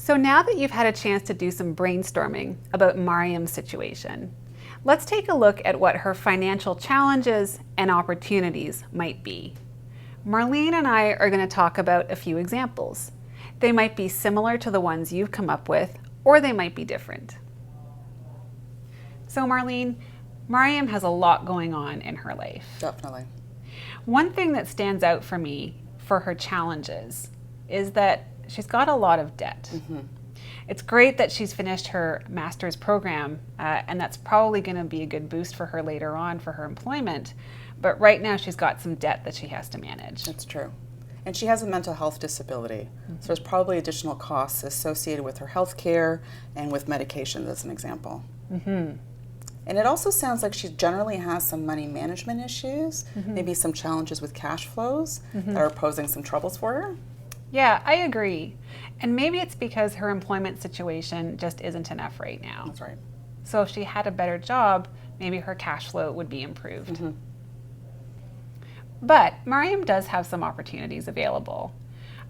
So now that you've had a chance to do some brainstorming about Maryam's situation, let's take a look at what her financial challenges and opportunities might be. Marlene and I are going to talk about a few examples. They might be similar to the ones you've come up with, or they might be different. So Marlene, Maryam has a lot going on in her life. Definitely. One thing that stands out for me for her challenges is that she's got a lot of debt. Mm-hmm. It's great that she's finished her master's program, and that's probably going to be a good boost for her later on for her employment. But right now she's got some debt that she has to manage. That's true. And she has a mental health disability. Mm-hmm. So there's probably additional costs associated with her health care and with medications, as an example. Mm-hmm. And it also sounds like she generally has some money management issues, mm-hmm. maybe some challenges with cash flows mm-hmm. that are posing some troubles for her. Yeah, I agree. And maybe it's because her employment situation just isn't enough right now. That's right. So if she had a better job, maybe her cash flow would be improved. Mm-hmm. But Maryam does have some opportunities available.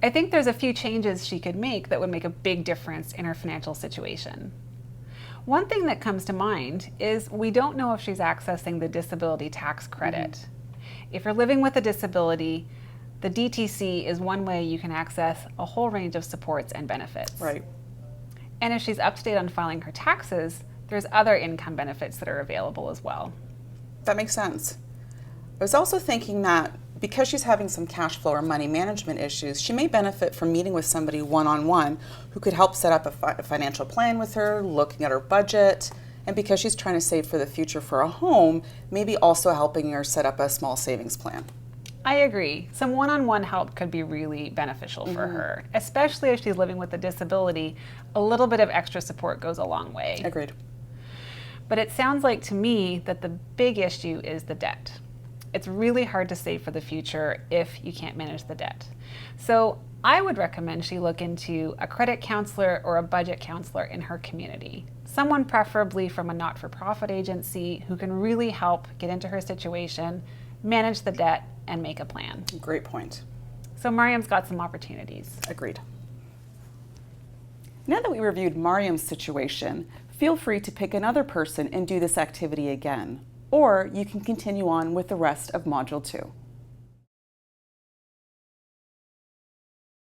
I think there's a few changes she could make that would make a big difference in her financial situation. One thing that comes to mind is we don't know if she's accessing the disability tax credit. Mm-hmm. If you're living with a disability, the DTC is one way you can access a whole range of supports and benefits. Right. And if she's up to date on filing her taxes, there's other income benefits that are available as well. That makes sense. I was also thinking that because she's having some cash flow or money management issues, she may benefit from meeting with somebody one-on-one who could help set up a financial plan with her, looking at her budget, and because she's trying to save for the future for a home, maybe also helping her set up a small savings plan. I agree. Some one-on-one help could be really beneficial for mm-hmm. her, especially if she's living with a disability. A little bit of extra support goes a long way. Agreed. But it sounds like to me that the big issue is the debt. It's really hard to save for the future if you can't manage the debt. So I would recommend she look into a credit counselor or a budget counselor in her community. Someone preferably from a not-for-profit agency who can really help get into her situation, manage the debt, and make a plan. Great point. So Maryam's got some opportunities. Agreed. Now that we reviewed Maryam's situation, feel free to pick another person and do this activity again. Or you can continue on with the rest of Module 2.